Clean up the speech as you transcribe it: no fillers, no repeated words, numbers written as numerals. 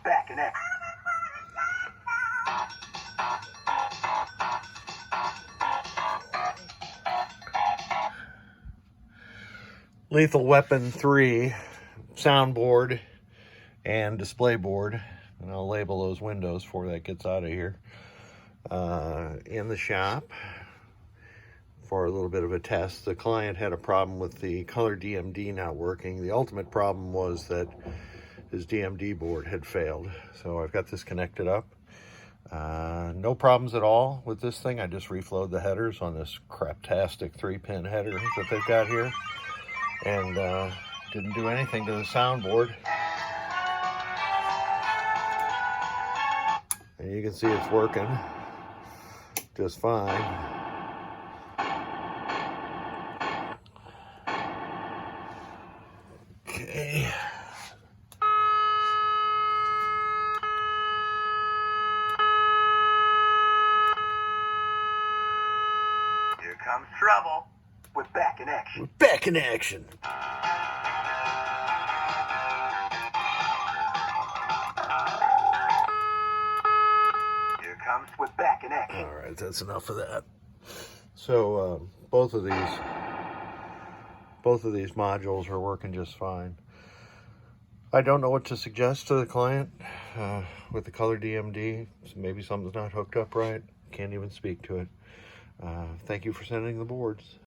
back in action. Lethal Weapon 3 soundboard and display board, and I'll label those windows before that gets out of here, in the shop for a little bit of a test. The client had a problem with the color DMD not working. The ultimate problem was that his DMD board had failed. So I've got this connected up. No problems at all with this thing. I just reflowed the headers on this craptastic 3-pin header that they've got here, and didn't do anything to the soundboard. And you can see it's working just fine. Okay. Here comes trouble. We're back in action. We're back in action. Here comes we're back in action. All right, that's enough of that. So both of these modules are working just fine. I don't know what to suggest to the client with the color DMD. Maybe something's not hooked up right. Can't even speak to it. Thank you for sending the boards.